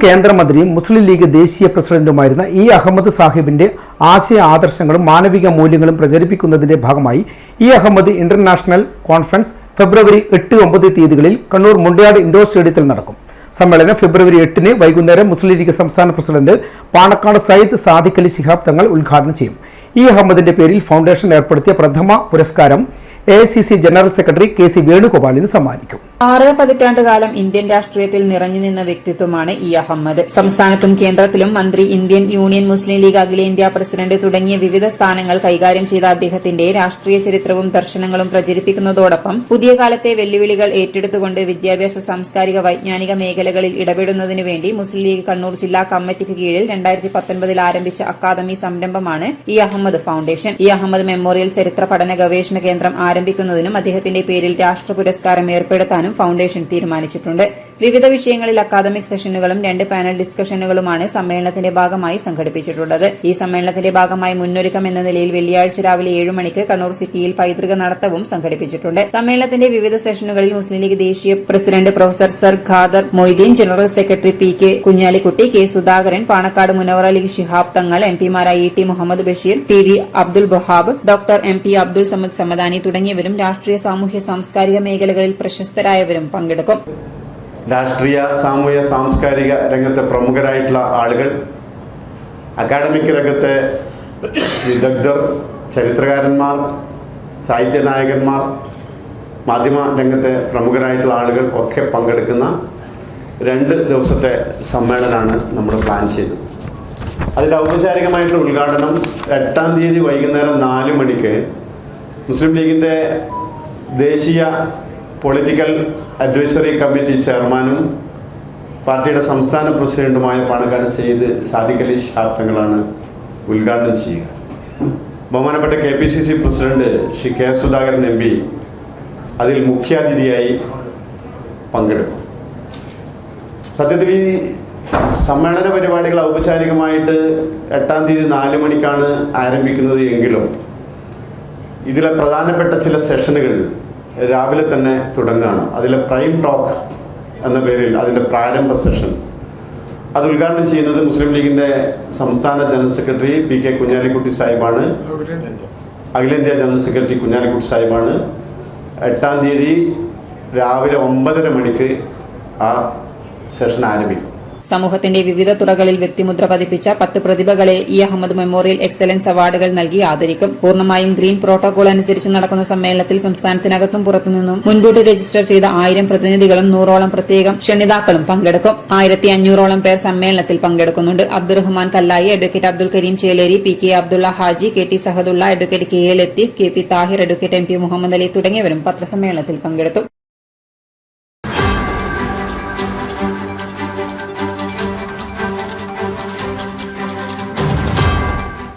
കേന്ദ്രമന്ത്രിയും മുസ്ലിം ലീഗ് ദേശീയ പ്രസിഡന്റുമായിരുന്ന ഇ അഹമ്മദ് സാഹിബിന്റെ ആശയ ആദർശങ്ങളും മാനവിക മൂല്യങ്ങളും പ്രചരിപ്പിക്കുന്നതിന്റെ ഭാഗമായി ഇ അഹമ്മദ് ഇന്റർനാഷണൽ കോൺഫറൻസ് ഫെബ്രുവരി 8-9 തീയതികളിൽ കണ്ണൂർ മുണ്ടയാട് ഇൻഡോർ സ്റ്റേഡിയത്തിൽ നടക്കും. സമ്മേളനം ഫെബ്രുവരി 8-ന് വൈകുന്നേരം മുസ്ലിം ലീഗ് സംസ്ഥാന പ്രസിഡന്റ് പാണക്കാട് സയ്യിദ് സാദിഖ് അലി ശിഹാബ് തങ്ങൾ ഉദ്ഘാടനം ചെയ്യും. ഇ അഹമ്മദിന്റെ പേരിൽ ഫൗണ്ടേഷൻ ഏർപ്പെടുത്തിയ പ്രഥമ പുരസ്കാരം AICC ജനറൽ സെക്രട്ടറി KC വേണുഗോപാലിന് സമ്മാനിക്കും. 6 പതിറ്റാണ്ടുകാലം ഇന്ത്യൻ രാഷ്ട്രീയത്തിൽ നിറഞ്ഞുനിന്ന വ്യക്തിത്വമാണ് ഇ അഹമ്മദ്. സംസ്ഥാനത്തും കേന്ദ്രത്തിലും മന്ത്രി, ഇന്ത്യൻ യൂണിയൻ മുസ്ലിം ലീഗ് അഖിലേന്ത്യാ പ്രസിഡന്റ് തുടങ്ങിയ വിവിധ സ്ഥാനങ്ങൾ കൈകാര്യം ചെയ്ത അദ്ദേഹത്തിന്റെ രാഷ്ട്രീയ ചരിത്രവും ദർശനങ്ങളും പ്രചരിപ്പിക്കുന്നതോടൊപ്പം പുതിയ കാലത്തെ വെല്ലുവിളികൾ ഏറ്റെടുത്തുകൊണ്ട് വിദ്യാഭ്യാസ, സാംസ്കാരിക, വൈജ്ഞാനിക മേഖലകളിൽ ഇടപെടുന്നതിനു വേണ്ടി മുസ്ലിം ലീഗ് കണ്ണൂർ ജില്ലാ കമ്മിറ്റിക്ക് കീഴിൽ 2019 ആരംഭിച്ച അക്കാദമി സംരംഭമാണ് E Ahamed foundation. E Ahamed memorial ചരിത്ര പഠന ഗവേഷണ കേന്ദ്രം ആരംഭിക്കുന്നതിനും അദ്ദേഹത്തിന്റെ പേരിൽ രാഷ്ട്ര പുരസ്കാരം ഏർപ്പെടുത്താനും ഫൗണ്ടേഷൻ തീരുമാനിച്ചിട്ടുണ്ട്. വിവിധ വിഷയങ്ങളിൽ അക്കാദമിക് സെഷനുകളും 2 പാനൽ ഡിസ്കഷനുകളുമാണ് സമ്മേളനത്തിന്റെ ഭാഗമായി സംഘടിപ്പിച്ചിട്ടുള്ളത്. ഈ സമ്മേളനത്തിന്റെ ഭാഗമായി മുന്നൊരുക്കം എന്ന നിലയിൽ വെള്ളിയാഴ്ച രാവിലെ 7 മണിക്ക് കണ്ണൂർ സിറ്റിയിൽ പൈതൃക നടത്തവും സംഘടിപ്പിച്ചിട്ടുണ്ട്. സമ്മേളനത്തിന്റെ വിവിധ സെഷനുകളിൽ മുസ്ലിം ലീഗ് ദേശീയ president professor sir Khader Mohideen, general secretary PK Kunhalikutty, K Sudhakaran, Panakkad Munavar Ali Shihab Thangal, MP മാരായ ET Muhammed Basheer, PV Abdul Wahab, doctor MP Abdul Samad Samadani തുടങ്ങിയവരും രാഷ്ട്രീയ, സാമൂഹ്യ, സാംസ്കാരിക മേഖലകളിൽ പ്രശസ്തരായവരും പങ്കെടുക്കും. രാഷ്ട്രീയ, സാമൂഹ്യ, സാംസ്കാരിക രംഗത്തെ പ്രമുഖരായിട്ടുള്ള ആളുകൾ, അക്കാഡമിക് രംഗത്തെ വിദഗ്ധർ, ചരിത്രകാരന്മാർ, സാഹിത്യനായകന്മാർ, മാധ്യമ രംഗത്തെ പ്രമുഖരായിട്ടുള്ള ആളുകൾ ഒക്കെ പങ്കെടുക്കുന്ന 2 ദിവസത്തെ സമ്മേളനമാണ് നമ്മൾ പ്ലാൻ ചെയ്തത്. അതിൻ്റെ ഔപചാരികമായിട്ടുള്ള ഉദ്ഘാടനം 8-ാം തീയതി വൈകുന്നേരം 4 മണിക്ക് മുസ്ലിം ലീഗിൻ്റെ ദേശീയ പൊളിറ്റിക്കൽ അഡ്വൈസറി കമ്മിറ്റി ചെയർമാനും പാർട്ടിയുടെ സംസ്ഥാന പ്രസിഡന്റുമായ പാണക്കാട് സയ്യിദ് സാദിഖ് അലി ശിഹാബ് തങ്ങളാണ് ഉദ്ഘാടനം ചെയ്യുക. ബഹുമാനപ്പെട്ട KPCC president Shri K Sudhakaran MP അതിൽ മുഖ്യാതിഥിയായി പങ്കെടുക്കും. സത്യത്തിൽ ഈ സമ്മേളന പരിപാടികൾ ഔപചാരികമായിട്ട് 8-ാം തീയതി 4 മണിക്കാണ് ആരംഭിക്കുന്നത് എങ്കിലും ഇതിലെ പ്രധാനപ്പെട്ട ചില സെഷനുകൾ രാവിലെ തന്നെ തുടങ്ങുകയാണ്. അതിലെ പ്രൈം ടോക്ക് എന്ന പേരിൽ അതിൻ്റെ പ്രാരംഭ സെഷൻ അത് ഉദ്ഘാടനം ചെയ്യുന്നത് മുസ്ലിം ലീഗിൻ്റെ സംസ്ഥാന ജനറൽ സെക്രട്ടറി PK കുഞ്ഞാലിക്കുട്ടി സാഹിബാണ്. അഖിലേന്ത്യാ ജനറൽ സെക്രട്ടറി കുഞ്ഞാലിക്കുട്ടി സാഹിബാണ്. 8-ാം തീയതി രാവിലെ 9:30 മണിക്ക് ആ സെഷൻ ആരംഭിക്കും. സമൂഹത്തിന്റെ വിവിധ തുറകളിൽ വ്യക്തിമുദ്ര പതിപ്പിച്ച 10 പ്രതിഭകളെ ഇ അഹമ്മദ് മെമ്മോറിയൽ എക്സലൻസ് അവാർഡുകൾ നൽകി ആദരിക്കും. പൂർണ്ണമായും ഗ്രീൻ പ്രോട്ടോകോൾ അനുസരിച്ച് നടക്കുന്ന സമ്മേളനത്തിൽ സംസ്ഥാനത്തിനകത്തും പുറത്തുനിന്നും മുൻകൂട്ടി രജിസ്റ്റർ ചെയ്ത 1000 പ്രതിനിധികളും 100ഓളം പ്രത്യേകം ക്ഷണിതാക്കളും പങ്കെടുക്കും. 1500ഓളം പേർ സമ്മേളനത്തിൽ പങ്കെടുക്കുന്നുണ്ട്. Abdurahman Kallayi, advocate Abdul Karim Cheleri, PK Abdulla Haji, KT Sahadulla, advocate KA Latheef, KP Thahir, advocate MP Muhammad Ali തുടങ്ങിയവരും പത്രസമ്മേളനത്തിൽ പങ്കെടുത്തു.